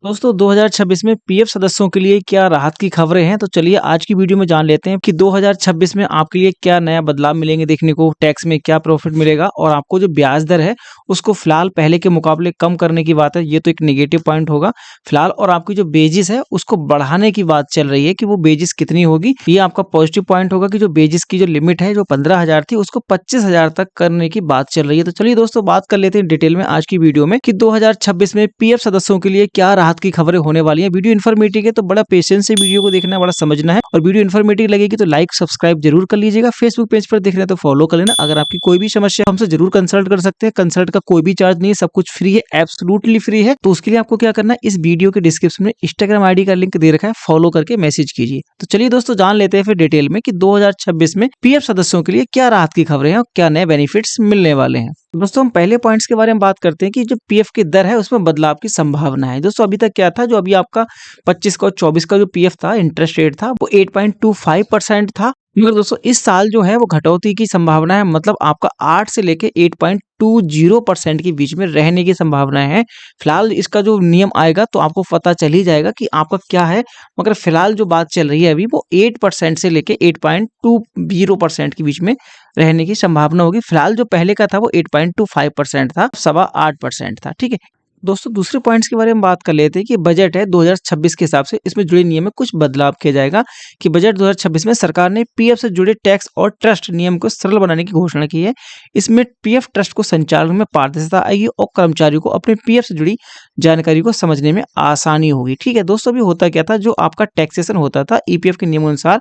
दोस्तों 2026 में पीएफ सदस्यों के लिए क्या राहत की खबरें हैं? तो चलिए आज की वीडियो में जान लेते हैं कि 2026 में आपके लिए क्या नया बदलाव मिलेंगे देखने को, टैक्स में क्या प्रॉफिट मिलेगा और आपको जो ब्याज दर है उसको फिलहाल पहले के मुकाबले कम करने की बात है, ये तो एक नेगेटिव पॉइंट होगा फिलहाल। और आपकी जो बेजिस है उसको बढ़ाने की बात चल रही है कि वो बेजिस कितनी होगी, ये आपका पॉजिटिव पॉइंट होगा कि जो बेजिस की जो लिमिट है जो 15,000 थी उसको 25,000 तक करने की बात चल रही है। तो चलिए दोस्तों बात कर लेते हैं डिटेल में आज की वीडियो में कि 2026 में पीएफ सदस्यों के लिए क्या राहत की खबरें होने वाली हैं। वीडियो इन्फॉर्मेटिव है तो बड़ा पेशेंस से वीडियो को देखना है, बड़ा समझना है। और वीडियो इन्फॉर्मेटिव लगेगी तो लाइक सब्सक्राइब जरूर कर लीजिएगा। फेसबुक पेज पर देख रहे हैं तो फॉलो कर लेना। अगर आपकी कोई भी समस्या हमसे जरूर कंसल्ट कर सकते हैं, कंसल्ट का कोई भी चार्ज नहीं है, सब कुछ फ्री है, एब्सोल्युटली फ्री है। तो उसके लिए आपको क्या करना है, इस वीडियो के डिस्क्रिप्शन में इंस्टाग्राम आईडी का लिंक दे रखा है, फॉलो करके मैसेज कीजिए। तो चलिए दोस्तों जान लेते हैं फिर डिटेल में कि 2026 में पीएफ सदस्यों के लिए क्या राहत की खबरें हैं और क्या नए बेनिफिट्स मिलने वाले हैं। तो दोस्तों हम पहले पॉइंट्स के बारे में बात करते हैं कि जो पीएफ की दर है उसमें बदलाव की संभावना है। दोस्तों अभी तक क्या था, जो अभी आपका 25 का और 24 का जो पीएफ था, इंटरेस्ट रेट था, वो 8.25% था। मगर दोस्तों इस साल जो है वो घटौती की संभावना है, मतलब आपका 8 से लेके 8.20% के बीच में रहने की संभावना है। फिलहाल इसका जो नियम आएगा तो आपको पता चल ही जाएगा कि आपका क्या है। मगर फिलहाल जो बात चल रही है अभी वो 8% से लेके 8.20% के बीच में रहने की संभावना होगी। फिलहाल जो पहले का था वो 8.25% था, 8.25% था। ठीक है दोस्तों, दूसरे पॉइंट्स के बारे में बात कर लेते हैं कि बजट है 2026 के हिसाब से इसमें जुड़े नियम में कुछ बदलाव किया जाएगा। कि बजट 2026 में सरकार ने पीएफ से जुड़े टैक्स और ट्रस्ट नियम को सरल बनाने की घोषणा की है। इसमें पीएफ ट्रस्ट को संचालन में पारदर्शिता आएगी और कर्मचारियों को अपने पीएफ से जुड़ी जानकारी को समझने में आसानी होगी। ठीक है दोस्तों, अभी होता क्या था, जो आपका टैक्सेशन होता था ईपीएफ के नियमों अनुसार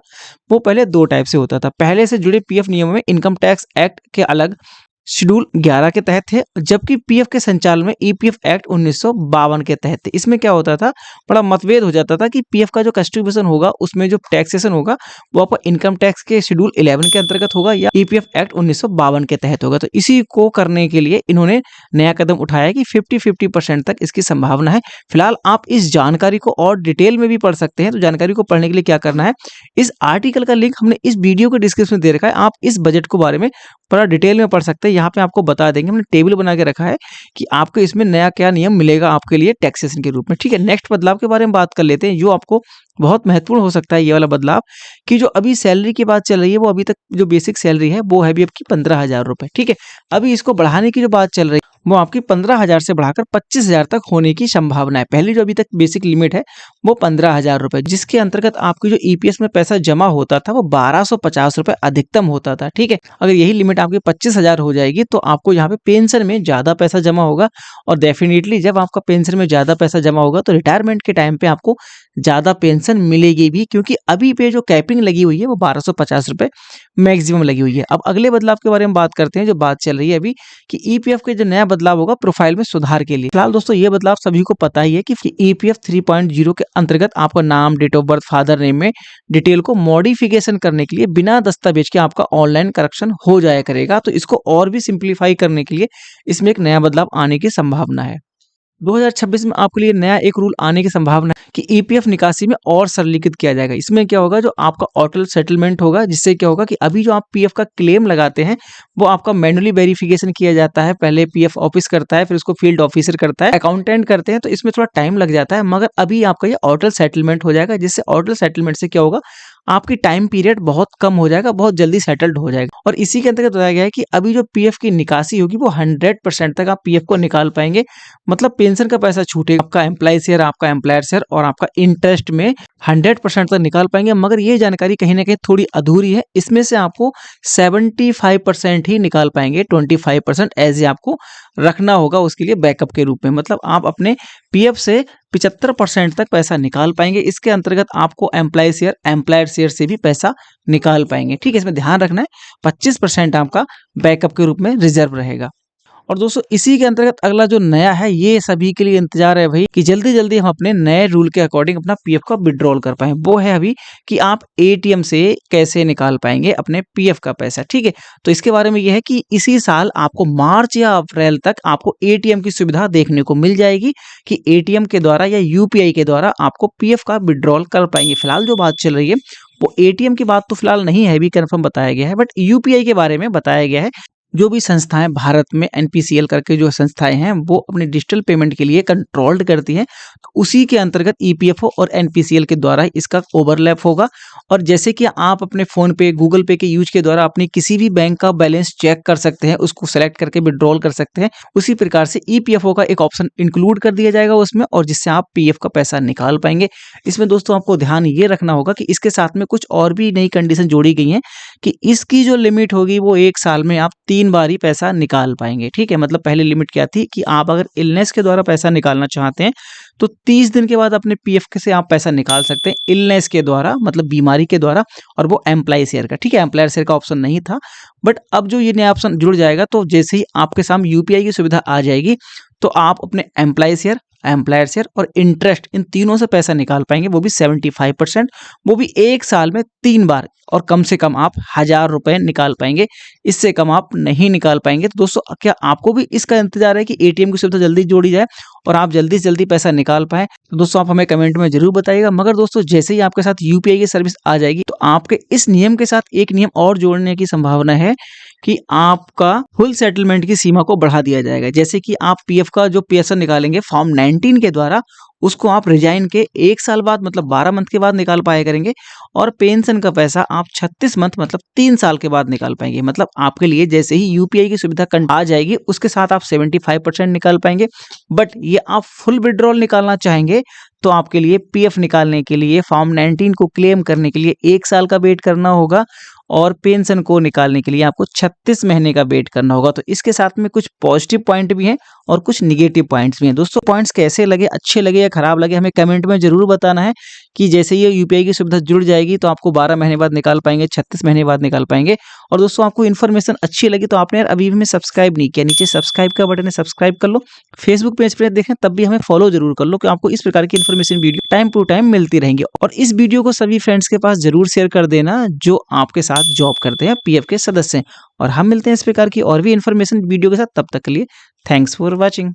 वो पहले दो टाइप से होता था। पहले से जुड़े पीएफ नियमों में इनकम टैक्स एक्ट के अलग शेड्यूल 11 के तहत थे, जबकि पीएफ के संचालन में ईपीएफ एक्ट 1952 के तहत थे। इसमें क्या होता था, बड़ा मतभेद हो जाता था कि पीएफ का जो कंट्रीब्यूशन होगा उसमें जो टैक्सेशन होगा वो आपका इनकम टैक्स के शेड्यूल 11 के अंतर्गत होगा या ईपीएफ एक्ट 1952 के तहत होगा। तो इसी को करने के लिए इन्होंने नया कदम उठाया कि 50-50% तक इसकी संभावना है। फिलहाल आप इस जानकारी को और डिटेल में भी पढ़ सकते हैं। तो जानकारी को पढ़ने के लिए क्या करना है, इस आर्टिकल का लिंक हमने इस वीडियो के डिस्क्रिप्शन में दे रखा है, आप इस बजट के बारे में पूरा डिटेल में पढ़ सकते हैं। यहाँ पे आपको बता देंगे, हमने टेबल बना के रखा है कि आपको इसमें नया क्या नियम मिलेगा आपके लिए टैक्सेशन के रूप में। ठीक है, नेक्स्ट बदलाव के बारे में बात कर लेते हैं जो आपको बहुत महत्वपूर्ण हो सकता है। ये वाला बदलाव कि जो अभी सैलरी की बात चल रही है वो अभी तक जो बेसिक सैलरी है वो है अभी आपकी 15,000 रुपए। ठीक है, अभी इसको बढ़ाने की जो बात चल रही है वो आपकी 15,000 से बढ़ाकर 25,000 तक होने की संभावना है। पहली जो अभी तक बेसिक लिमिट है वो 15,000 रुपए, जिसके अंतर्गत आपकी जो ईपीएस में पैसा जमा होता था वो 1250 रुपए अधिकतम होता था। ठीक है, अगर यही लिमिट आपकी 25,000 हो जाएगी तो आपको यहाँ पे पेंशन में ज्यादा पैसा जमा होगा। और डेफिनेटली जब आपका पेंशन में ज्यादा पैसा जमा होगा तो रिटायरमेंट के टाइम पे आपको ज्यादा पेंशन मिलेगी भी, क्योंकि अभी पे जो कैपिंग लगी हुई है वो 1250 रुपए मैक्सिमम लगी हुई है। अब अगले बदलाव के बारे में बात करते हैं जो बात चल रही है अभी कि ईपीएफ के जो नया बदलाव होगा प्रोफाइल में सुधार के लिए। फिलहाल दोस्तों ये बदलाव सभी को पता ही है कि ईपीएफ 3.0 के अंतर्गत आपका नाम, date of birth, father name में डिटेल को मॉडिफिकेशन करने के लिए बिना दस्तावेज के आपका ऑनलाइन करेक्शन हो जाया करेगा। तो इसको और भी सिंप्लीफाई करने के लिए इसमें एक नया बदलाव आने की संभावना है। 2026 में आपके लिए नया एक रूल आने की संभावना है कि ईपीएफ निकासी में और सरलीकृत किया जाएगा। इसमें क्या होगा, जो आपका ऑटो सेटलमेंट होगा, जिससे क्या होगा कि अभी जो आप पीएफ का क्लेम लगाते हैं वो आपका मैनुअली वेरिफिकेशन किया जाता है। पहले पीएफ ऑफिस करता है, फिर उसको फील्ड ऑफिसर करता है, अकाउंटेंट करते हैं, तो इसमें थोड़ा टाइम लग जाता है। मगर अभी आपका ये ऑटो सेटलमेंट हो जाएगा, जिससे ऑटो सेटलमेंट से क्या होगा, आपकी टाइम पीरियड बहुत कम हो जाएगा, बहुत जल्दी सेटल्ड हो जाएगा। और इसी के अंतर्गत बताया गया है कि अभी जो पीएफ की निकासी होगी वो 100% तक आप पीएफ को निकाल पाएंगे। मतलब पेंशन का पैसा छूटेगा, आपका एम्प्लॉय शेयर, आपका एम्प्लॉयर शेयर और आपका इंटरेस्ट में 100% तक निकाल पाएंगे। मगर ये जानकारी कहीं ना कहीं थोड़ी अधूरी है, इसमें से आपको 75% ही निकाल पाएंगे, 25% एज आपको रखना होगा उसके लिए बैकअप के रूप में। मतलब आप अपने पीएफ से 75% तक पैसा निकाल पाएंगे। इसके अंतर्गत आपको एम्प्लॉय शेयर, एम्प्लॉयर शेयर से भी पैसा निकाल पाएंगे। ठीक है, इसमें ध्यान रखना है 25% आपका बैकअप के रूप में रिजर्व रहेगा। और दोस्तों इसी के अंतर्गत अगला जो नया है, ये सभी के लिए इंतजार है भाई कि जल्दी जल्दी हम अपने नए रूल के अकॉर्डिंग अपना पीएफ का विड्रॉल कर पाए। वो है अभी कि आप एटीएम से कैसे निकाल पाएंगे अपने पीएफ का पैसा। ठीक है, तो इसके बारे में यह है कि इसी साल आपको मार्च या अप्रैल तक आपको एटीएम की सुविधा देखने को मिल जाएगी कि एटीएम के द्वारा या यूपीआई के द्वारा आपको पीएफ का विड्रॉल कर पाएंगे। फिलहाल जो बात चल रही है वो एटीएम की बात तो फिलहाल नहीं है, अभी कंफर्म बताया गया है, बट यूपीआई के बारे में बताया गया है जो भी संस्थाएं भारत में एनपीसीएल करके जो संस्थाएं हैं वो अपने डिजिटल पेमेंट के लिए कंट्रोल्ड करती हैं, तो उसी के अंतर्गत ईपीएफओ और एनपीसीएल के द्वारा इसका ओवरलैप होगा। और जैसे कि आप अपने फ़ोन पे, गूगल पे के यूज़ के द्वारा अपनी किसी भी बैंक का बैलेंस चेक कर सकते हैं, उसको सेलेक्ट करके विथड्रॉल कर सकते हैं, उसी प्रकार से ईपीएफओ का एक ऑप्शन इंक्लूड कर दिया जाएगा उसमें, और जिससे आप पीएफ का पैसा निकाल पाएंगे। इसमें दोस्तों आपको ध्यान ये रखना होगा कि इसके साथ में कुछ और भी नई कंडीशन जोड़ी गई हैं कि इसकी जो लिमिट होगी वो 1 साल में आप 3 बार ही पैसा निकाल पाएँगे, ठीक है? मतलब पहले लिमिट क्या थी कि आप अगर इलनेस के द्वारा पैसा निकालना चाहते हैं, तो 30 दिन के बाद अपने पीएफ से आप पैसा निकाल सकते हैं इलनेस के द्वारा, मतलब बीमारी के द्वारा, और वो एम्प्लॉयी शेयर का, ठीक है? एम्प्लॉयर शेयर का ऑप्शन नहीं था, बट अब जो ये नया ऑप्शन जुड़ जाएगा, तो जैसे ही आपके सामने यूपीआई की सुविधा आ जाएगी, तो आप अपने एम्प्लॉयी शेयर, एम्प्लॉयर शेयर और इंटरेस्ट, इन तीनों से पैसा निकाल पाएँगे, वो भी 75%, वो भी 1 साल में 3 बार, और कम से कम आप ₹1000 निकाल पाएँगे, इससे कम आप नहीं निकाल पाएँगे। तो दोस्तों, क्या आपको भी इसका इंतज़ार है कि एटीएम की सुविधा जल्दी जोड़ी जाए और आप जल्दी से जल्दी पैसा निकाल पाएँ? तो दोस्तों, आप हमें कमेंट में ज़रूर बताइएगा। मगर दोस्तों, जैसे ही आपके साथ यूपीआई की सर्विस आ जाएगी, तो आपके इस नियम के साथ एक नियम और जोड़ने की संभावना है कि आपका फुल सेटलमेंट की सीमा को बढ़ा दिया जाएगा। जैसे कि आप पीएफ का जो पैसा निकालेंगे फॉर्म 19 के द्वारा, उसको आप रिजाइन के 1 साल बाद, मतलब 12 मंथ के बाद निकाल पाया करेंगे, और पेंशन का पैसा आप 36 मंथ, मतलब 3 साल के बाद निकाल पाएँगे। मतलब आपके लिए जैसे ही यूपीआई की सुविधा आ जाएगी, उसके साथ आप 75% निकाल पाएँगे। बट ये आप फुल विथड्रॉल निकालना चाहेंगे, तो आपके लिए पीएफ निकालने के लिए फॉर्म 19 को क्लेम करने के लिए 1 साल का वेट करना होगा, और पेंशन को निकालने के लिए आपको 36 महीने का वेट करना होगा। तो इसके साथ में कुछ पॉजिटिव पॉइंट भी हैं और कुछ नेगेटिव पॉइंट्स भी हैं। दोस्तों, पॉइंट्स कैसे लगे, अच्छे लगे या खराब लगे, हमें कमेंट में ज़रूर बताना है कि जैसे ये यूपीआई की सुविधा जुड़ जाएगी, तो आपको 12 महीने बाद निकाल पाएँगे, 36 महीने बाद निकाल पाएँगे। और दोस्तों, आपको इन्फॉर्मेशन अच्छी लगी तो आपने यार अभी भी हमें सब्सक्राइब नहीं किया, नीचे सब्सक्राइब का बटन है, सब्सक्राइब कर लो। फेसबुक पेज पे देखें तब भी हमें फॉलो ज़रूर कर लो, कि आपको इस प्रकार की information video time to time मिलती रहेंगी। और इस वीडियो को सभी फ्रेंड्स के पास ज़रूर शेयर कर देना जो आपके साथ जॉब करते हैं, पीएफ के सदस्य हैं। और हम मिलते हैं इस प्रकार की और भी इन्फॉर्मेशन वीडियो के साथ, तब तक के लिए थैंक्स फॉर वॉचिंग।